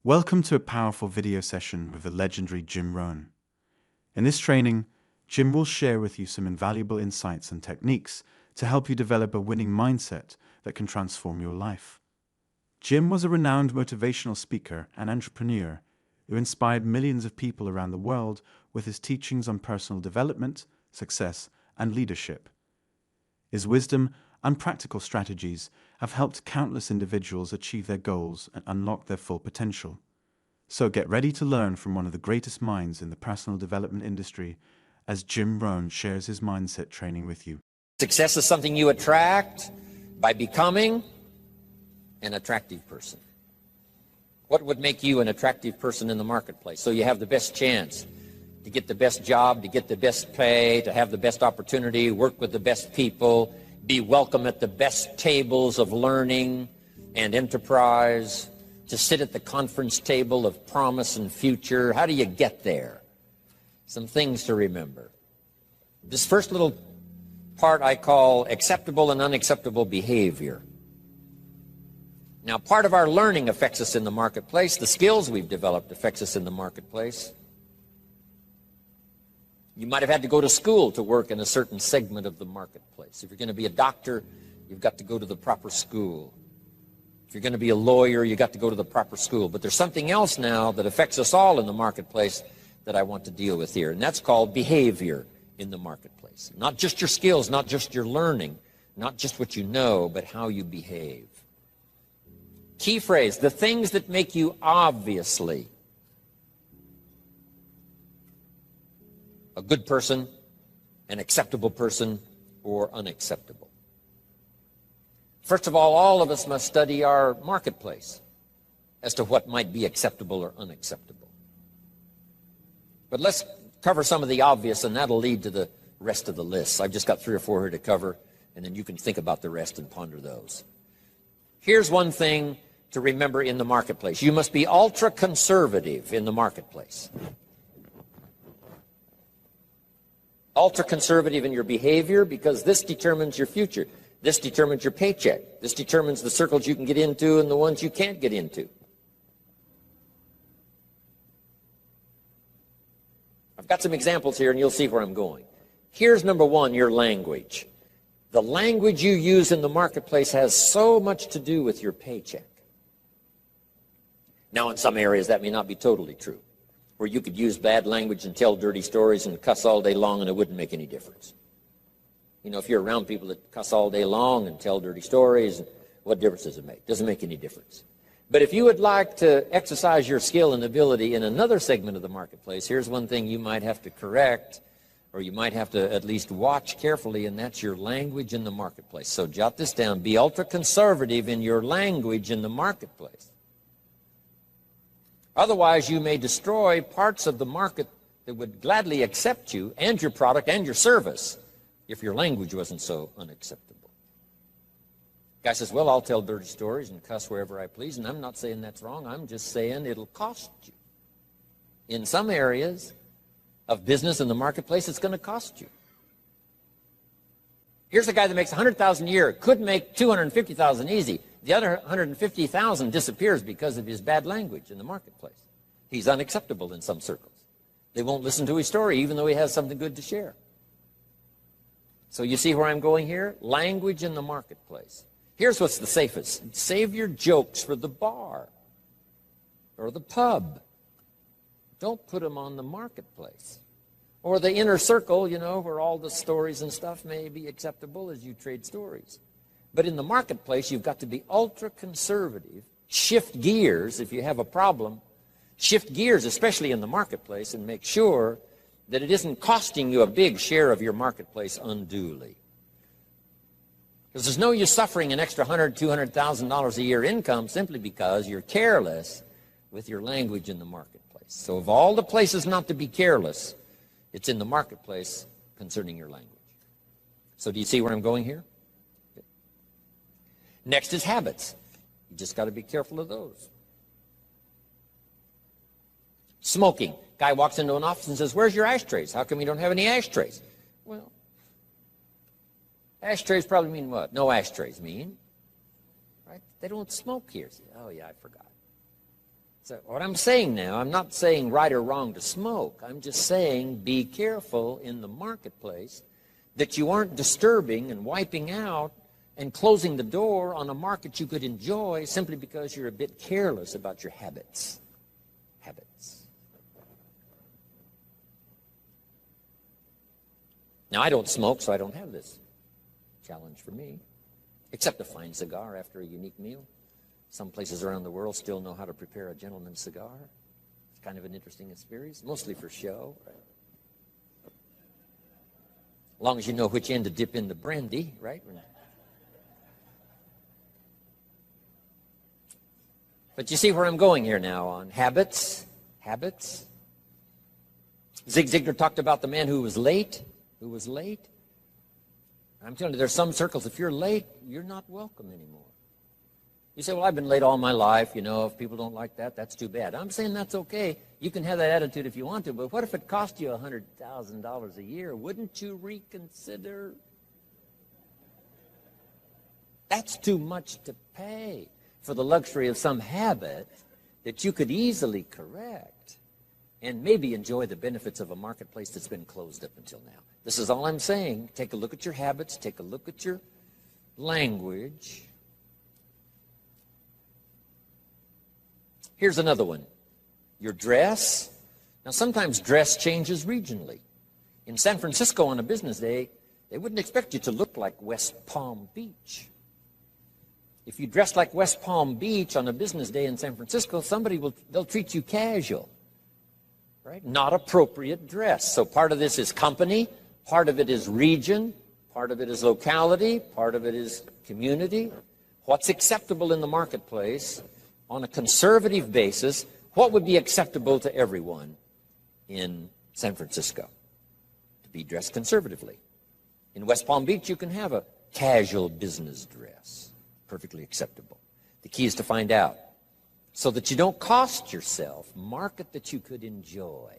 Welcome to a powerful video session with the legendary Rohn. In this training, Jim will share with you some invaluable insights and techniques to help you develop a winning mindset that can transform your life. Jim was a renowned motivational speaker and entrepreneur who inspired millions of people around the world with his teachings on personal development, success, and leadership. His wisdom and practical strategies have helped countless individuals achieve their goals and unlock their full potential. So get ready to learn from one of the greatest minds in the personal development industry as Rohn shares his mindset training with you. Success is something you attract by becoming an attractive person. What would make you an attractive person in the marketplace? So you have the best chance to get the best job, to get the best pay, to have the best opportunity, work with the best people, be welcome at the best tables of learning and enterprise, to sit at the conference table of promise and future. How do you get there? Some things to remember. This first little part I call acceptable and unacceptable behavior. Now, part of our learning affects us in the marketplace. The skills we've developed affects us in the marketplace. You might have had to go to school to work in a certain segment of the marketplace. If you're going to be a doctor, you've got to go to the proper school. If you're going to be a lawyer, you've got to go to the proper school. But there's something else now that affects us all in the marketplace that I want to deal with here, and that's called behavior in the marketplace. Not just your skills, not just your learning, not just what you know, but how you behave. Key phrase, the things that make you obviously a good person, an acceptable person, or unacceptable. First of all of us must study our marketplace as to what might be acceptable or unacceptable. But let's cover some of the obvious, and that'll lead to the rest of the list. I've just got 3 or 4 here to cover, and then you can think about the rest and ponder those. Here's one thing to remember in the marketplace. You must be ultra-conservative in the marketplace. Ultra-conservative in your behavior, because this determines your future. This determines your paycheck. This determines the circles you can get into and the ones you can't get into. I've got some examples here, and you'll see where I'm going. Here's number 1, your language. The language you use in the marketplace has so much to do with your paycheck. Now, in some areas, that may not be totally true, where you could use bad language and tell dirty stories and cuss all day long and it wouldn't make any difference. You know, if you're around people that cuss all day long and tell dirty stories, what difference does it make? Doesn't make any difference. But if you would like to exercise your skill and ability in another segment of the marketplace, here's one thing you might have to correct, or you might have to at least watch carefully, and that's your language in the marketplace. So jot this down. Be ultra-conservative in your language in the marketplace. Otherwise, you may destroy parts of the market that would gladly accept you and your product and your service if your language wasn't so unacceptable. Guy says, well, I'll tell dirty stories and cuss wherever I please, and I'm not saying that's wrong. I'm just saying it'll cost you. In some areas of business in the marketplace, it's going to cost you. Here's a guy that makes $100,000 a year, could make $250,000 easy. The other $150,000 disappears because of his bad language in the marketplace. He's unacceptable in some circles. They won't listen to his story, even though he has something good to share. So you see where I'm going here? Language in the marketplace. Here's what's the safest. Save your jokes for the bar or the pub. Don't put them on the marketplace. Or the inner circle, you know, where all the stories and stuff may be acceptable as you trade stories. But in the marketplace, you've got to be ultra-conservative, shift gears if you have a problem, shift gears, especially in the marketplace, and make sure that it isn't costing you a big share of your marketplace unduly. Because there's no use suffering an extra $100,000, $200,000 a year income simply because you're careless with your language in the marketplace. So of all the places not to be careless, it's in the marketplace concerning your language. So do you see where I'm going here? Next is habits. You just got to be careful of those. Smoking. Guy walks into an office and says, where's your ashtrays? How come you don't have any ashtrays? Well, ashtrays probably mean what? No ashtrays mean. Right? They don't smoke here. Oh, yeah, I forgot. So what I'm saying now, I'm not saying right or wrong to smoke. I'm just saying be careful in the marketplace that you aren't disturbing and wiping out and closing the door on a market you could enjoy simply because you're a bit careless about your habits. Habits. Now, I don't smoke, so I don't have this challenge for me, except a fine cigar after a unique meal. Some places around the world still know how to prepare a gentleman's cigar. It's kind of an interesting experience, mostly for show. Right? As long as you know which end to dip in the brandy, right? But you see where I'm going here now on habits. Habits. Zig Ziglar talked about the man who was late. Who was late. I'm telling you, there's some circles, if you're late, you're not welcome anymore. You say, well, I've been late all my life. You know, if people don't like that, that's too bad. I'm saying that's okay. You can have that attitude if you want to, but what if it cost you $100,000 a year? Wouldn't you reconsider? That's too much to pay for the luxury of some habit that you could easily correct and maybe enjoy the benefits of a marketplace that's been closed up until now. This is all I'm saying. Take a look at your habits. Take a look at your language. Here's another one. Your dress. Now, sometimes dress changes regionally. In San Francisco on a business day, they wouldn't expect you to look like West Palm Beach. If you dress like West Palm Beach on a business day in San Francisco, they'll treat you casual, right? Not appropriate dress. So part of this is company, part of it is region, part of it is locality, part of it is community. What's acceptable in the marketplace on a conservative basis? What would be acceptable to everyone in San Francisco? To be dressed conservatively. In West Palm Beach, you can have a casual business dress. Perfectly acceptable. The key is to find out so that you don't cost yourself market that you could enjoy.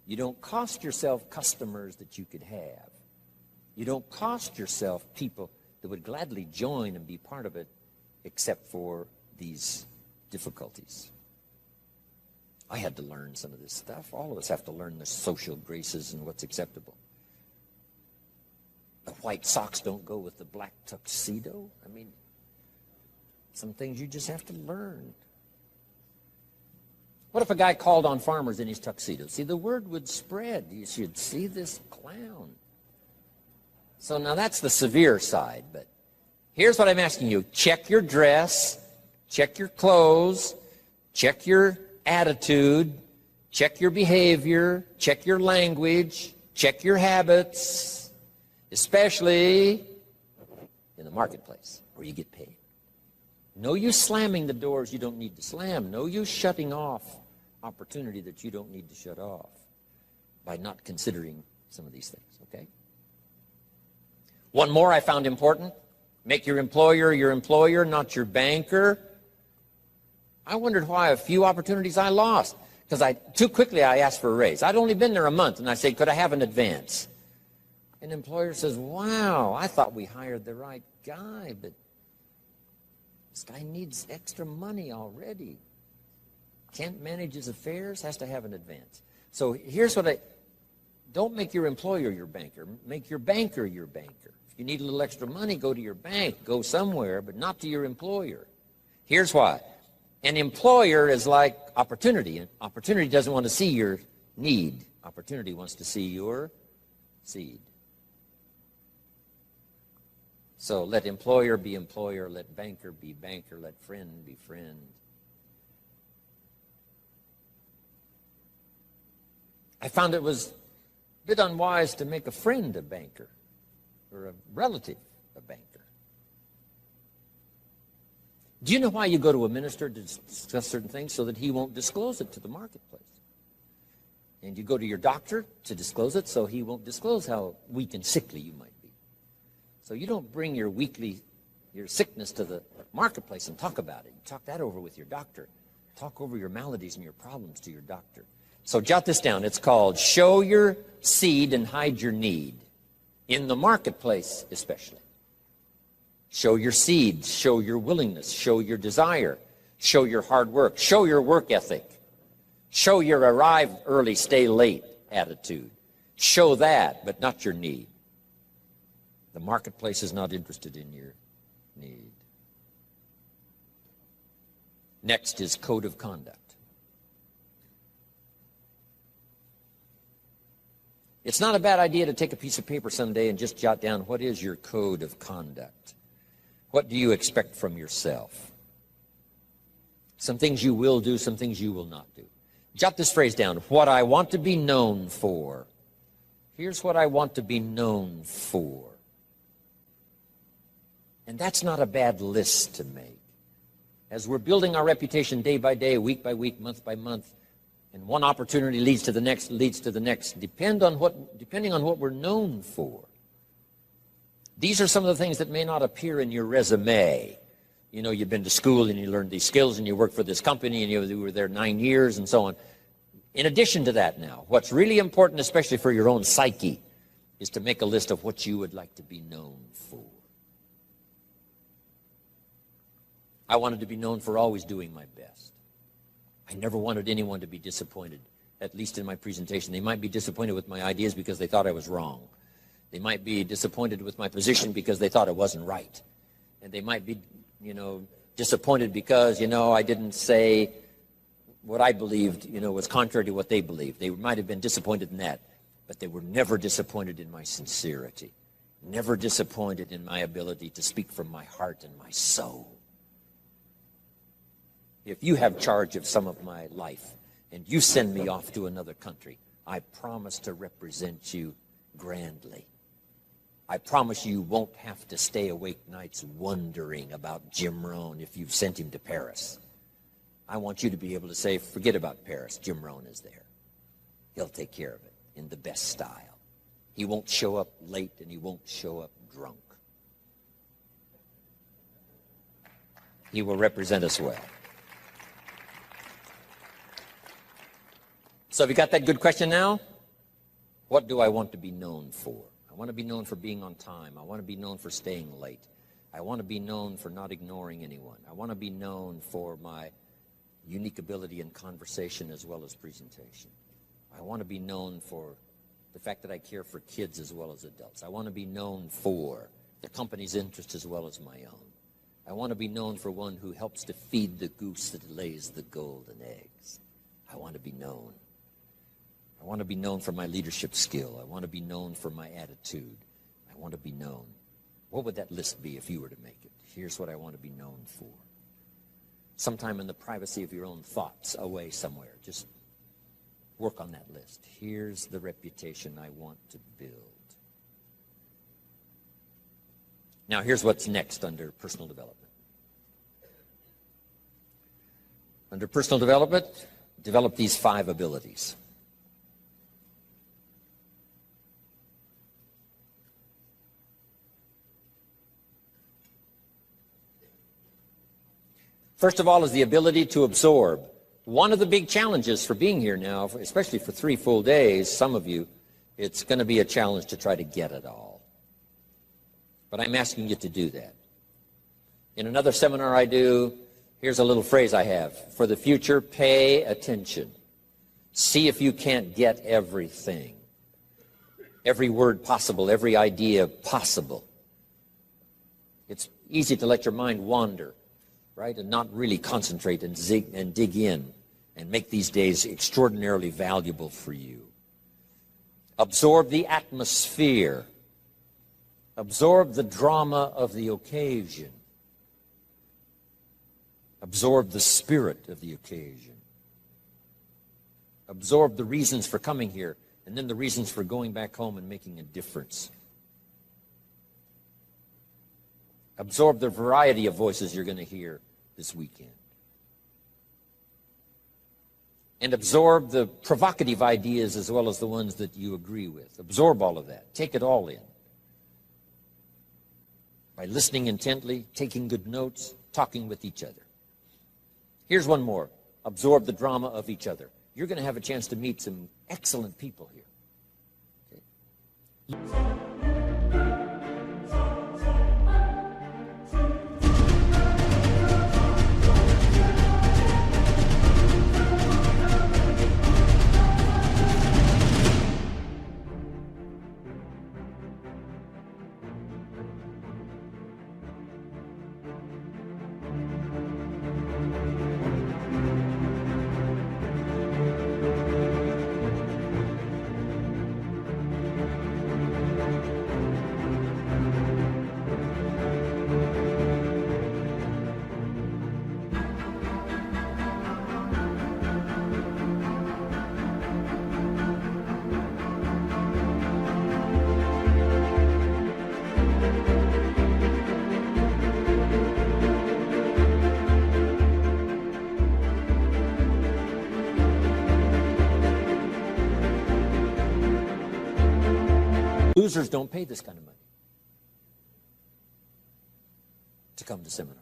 You don't cost yourself customers that you could have. You don't cost yourself people that would gladly join and be part of it except for these difficulties. I had to learn some of this stuff. All of us have to learn the social graces and what's acceptable. The white socks don't go with the black tuxedo. I mean, some things you just have to learn. What if a guy called on farmers in his tuxedo? See, the word would spread. You should see this clown. So now that's the severe side, but here's what I'm asking you. Check your dress, check your clothes, check your attitude, check your behavior, check your language, check your habits, especially in the marketplace where you get paid. No use slamming the doors you don't need to slam. No use shutting off opportunity that you don't need to shut off by not considering some of these things, okay? One more I found important. Make your employer, not your banker. I wondered why a few opportunities I lost because too quickly I asked for a raise. I'd only been there a month, and I said, could I have an advance? An employer says, wow, I thought we hired the right guy, but this guy needs extra money already. Can't manage his affairs, has to have an advance. So here's what don't make your employer your banker. Make your banker your banker. If you need a little extra money, go to your bank. Go somewhere, but not to your employer. Here's why. An employer is like opportunity. And opportunity doesn't want to see your need. Opportunity wants to see your seed. So let employer be employer, let banker be banker, let friend be friend. I found it was a bit unwise to make a friend a banker or a relative a banker. Do you know why you go to a minister to discuss certain things? So that he won't disclose it to the marketplace. And you go to your doctor to disclose it so he won't disclose how weak and sickly you might be. So you don't bring your sickness to the marketplace and talk about it. You talk that over with your doctor. Talk over your maladies and your problems to your doctor. So jot this down. It's called show your seed and hide your need. In the marketplace especially. Show your seed. Show your willingness. Show your desire. Show your hard work. Show your work ethic. Show your arrive early, stay late attitude. Show that, but not your need. The marketplace is not interested in your need. Next is code of conduct. It's not a bad idea to take a piece of paper someday and just jot down what is your code of conduct. What do you expect from yourself? Some things you will do, some things you will not do. Jot this phrase down, what I want to be known for. Here's what I want to be known for. And that's not a bad list to make. As we're building our reputation day by day, week by week, month by month, and one opportunity leads to the next, depending on what we're known for. These are some of the things that may not appear in your resume. You know, you've been to school and you learned these skills and you work for this company and you were there 9 years and so on. In addition to that now, what's really important, especially for your own psyche, is to make a list of what you would like to be known for. I wanted to be known for always doing my best. I never wanted anyone to be disappointed, at least in my presentation. They might be disappointed with my ideas because they thought I was wrong. They might be disappointed with my position because they thought it wasn't right. And they might be, disappointed because, I didn't say what I believed, was contrary to what they believed. They might have been disappointed in that, but they were never disappointed in my sincerity, never disappointed in my ability to speak from my heart and my soul. If you have charge of some of my life and you send me off to another country, I promise to represent you grandly. I promise you won't have to stay awake nights wondering about Jim Rohn if you've sent him to Paris. I want you to be able to say, forget about Paris, Jim Rohn is there. He'll take care of it in the best style. He won't show up late and he won't show up drunk. He will represent us well. So have you got that good question now? What do I want to be known for? I want to be known for being on time. I want to be known for staying late. I want to be known for not ignoring anyone. I want to be known for my unique ability in conversation as well as presentation. I want to be known for the fact that I care for kids as well as adults. I want to be known for the company's interest as well as my own. I want to be known for one who helps to feed the goose that lays the golden eggs. I want to be known. I want to be known for my leadership skill. I want to be known for my attitude. I want to be known. What would that list be if you were to make it? Here's what I want to be known for. Sometime in the privacy of your own thoughts, away somewhere, just work on that list. Here's the reputation I want to build. Now, here's what's next under personal development. Under personal development, develop these 5 abilities. First of all is the ability to absorb. One of the big challenges for being here now, especially for 3 full days, some of you, it's going to be a challenge to try to get it all. But I'm asking you to do that. In another seminar I do, here's a little phrase I have. For the future, pay attention. See if you can't get everything. Every word possible, every idea possible. It's easy to let your mind wander, right, and not really concentrate and dig in and make these days extraordinarily valuable for you. Absorb the atmosphere. Absorb the drama of the occasion. Absorb the spirit of the occasion. Absorb the reasons for coming here and then the reasons for going back home and making a difference. Absorb the variety of voices you're going to hear this weekend. And absorb the provocative ideas as well as the ones that you agree with. Absorb all of that. Take it all in. By listening intently, taking good notes, talking with each other. Here's one more. Absorb the drama of each other. You're going to have a chance to meet some excellent people here. Okay? Losers don't pay this kind of money to come to seminars.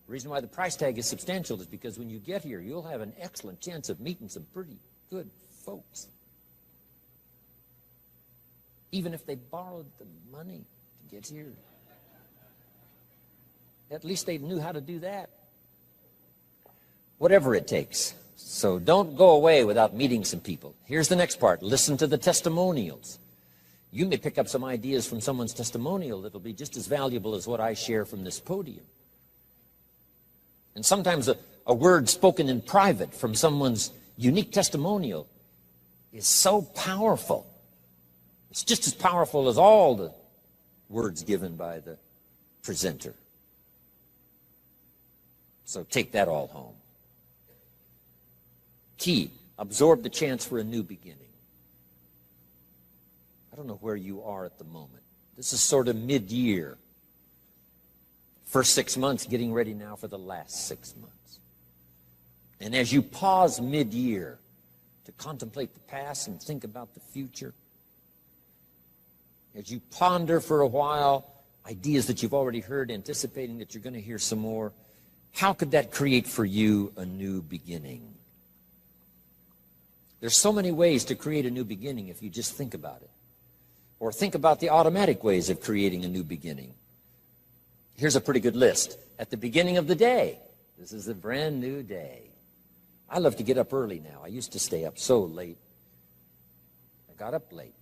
The reason why the price tag is substantial is because when you get here, you'll have an excellent chance of meeting some pretty good folks. Even if they borrowed the money to get here. At least they knew how to do that. Whatever it takes. So don't go away without meeting some people. Here's the next part. Listen to the testimonials. You may pick up some ideas from someone's testimonial that'll be just as valuable as what I share from this podium. And sometimes a word spoken in private from someone's unique testimonial is so powerful. It's just as powerful as all the words given by the presenter. So take that all home. Key, absorb the chance for a new beginning. I don't know where you are at the moment. This is sort of mid-year. First 6 months, getting ready now for the last 6 months. And as you pause mid-year to contemplate the past and think about the future, as you ponder for a while ideas that you've already heard, anticipating that you're going to hear some more, how could that create for you a new beginning? There's so many ways to create a new beginning if you just think about it. Or think about the automatic ways of creating a new beginning. Here's a pretty good list. At the beginning of the day, this is a brand new day. I love to get up early now. I used to stay up so late. I got up late.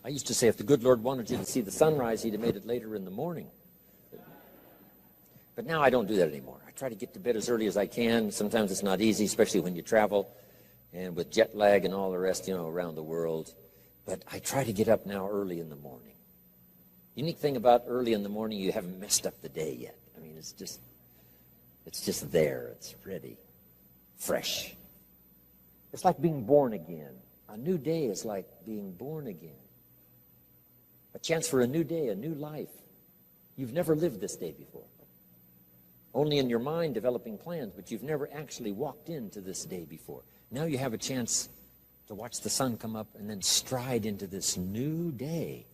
I used to say if the good Lord wanted you to see the sunrise, he'd have made it later in the morning. But now I don't do that anymore. I try to get to bed as early as I can. Sometimes it's not easy, especially when you travel and with jet lag and all the rest, around the world. But I try to get up now early in the morning. Unique thing about early in the morning, you haven't messed up the day yet. I mean, it's just there. It's ready, fresh. It's like being born again. A new day is like being born again. A chance for a new day, a new life. You've never lived this day before. Only in your mind developing plans, but you've never actually walked into this day before. Now you have a chance to watch the sun come up and then stride into this new day.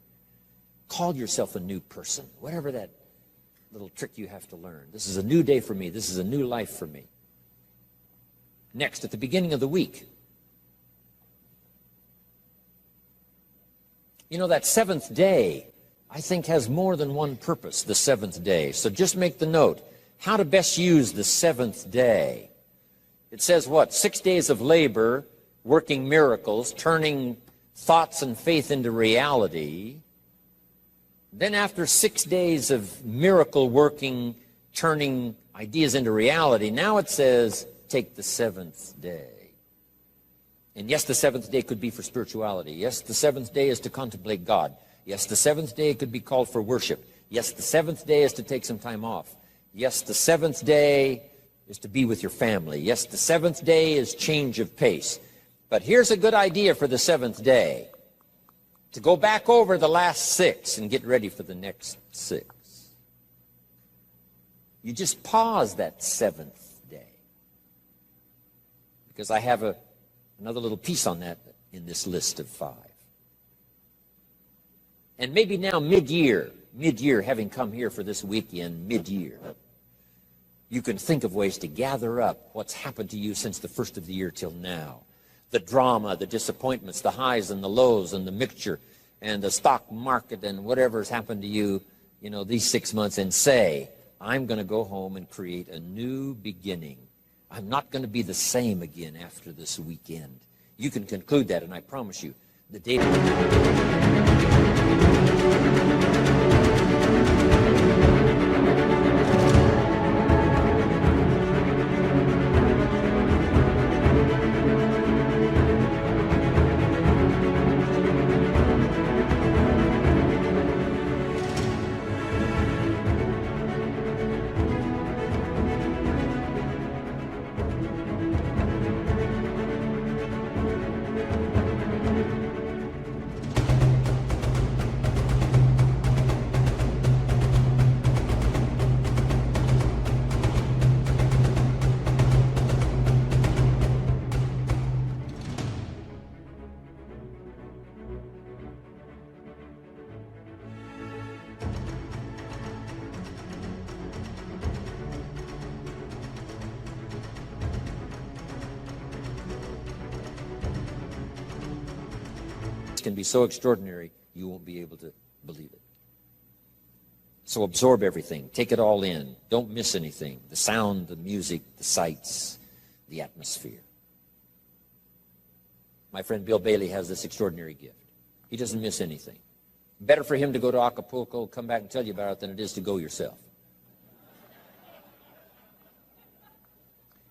Call yourself a new person, whatever that little trick you have to learn. This is a new day for me. This is a new life for me. Next, at the beginning of the week, that seventh day, I think, has more than one purpose, the seventh day. So just make the note. How to best use the seventh day. It says what? 6 days of labor, working miracles, turning thoughts and faith into reality. Then after 6 days of miracle working, turning ideas into reality, now it says, take the seventh day. And yes, the seventh day could be for spirituality. Yes, the seventh day is to contemplate God. Yes, the seventh day could be called for worship. Yes, the seventh day is to take some time off. Yes, the seventh day is to be with your family. Yes, the seventh day is change of pace. But here's a good idea for the seventh day. To go back over the last 6 and get ready for the next 6. You just pause that seventh day. Because I have another little piece on that in this list of 5. And maybe now mid-year, having come here for this weekend, mid-year, you can think of ways to gather up what's happened to you since the first of the year till now. The drama, the disappointments, the highs and the lows and the mixture and the stock market and whatever's happened to you, these 6 months, and say, I'm going to go home and create a new beginning. I'm not going to be the same again after this weekend. You can conclude that, and I promise you, the day... can be so extraordinary, you won't be able to believe it. So absorb everything. Take it all in. Don't miss anything. The sound, the music, the sights, the atmosphere. My friend Bill Bailey has this extraordinary gift. He doesn't miss anything. Better for him to go to Acapulco, come back and tell you about it, than it is to go yourself.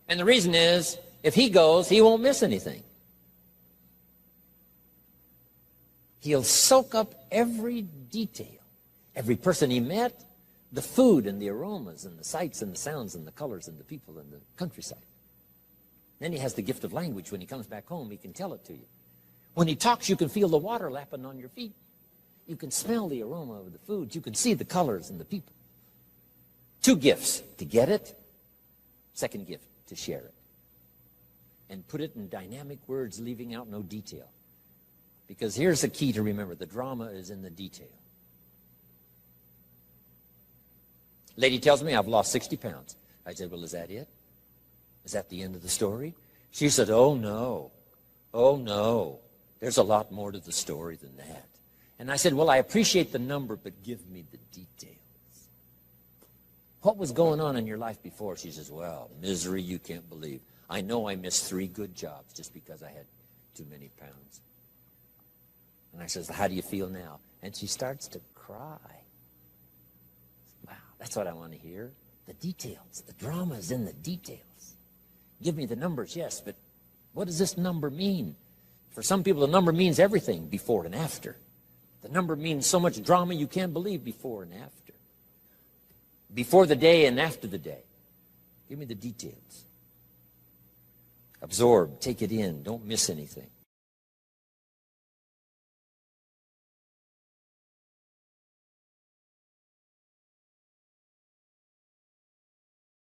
And the reason is, if he goes, he won't miss anything. He'll soak up every detail. Every person he met, the food and the aromas and the sights and the sounds and the colors and the people and the countryside. Then he has the gift of language. When he comes back home, he can tell it to you. When he talks, you can feel the water lapping on your feet. You can smell the aroma of the food. You can see the colors and the people. Two gifts: to get it, second gift, to share it. And put it in dynamic words, leaving out no detail. Because here's the key to remember: the drama is in the detail. Lady tells me I've lost 60 pounds. I said, well, is that it? Is that the end of the story? She said, oh, no. Oh, no. There's a lot more to the story than that. And I said, well, I appreciate the number, but give me the details. What was going on in your life before? She says, well, misery you can't believe. I know I missed 3 good jobs just because I had too many pounds. And I says, how do you feel now? And she starts to cry. Wow, that's what I want to hear. The details. The drama is in the details. Give me the numbers, yes, but what does this number mean? For some people, the number means everything, before and after. The number means so much drama you can't believe, before and after. Before the day and after the day. Give me the details. Absorb, take it in, don't miss anything.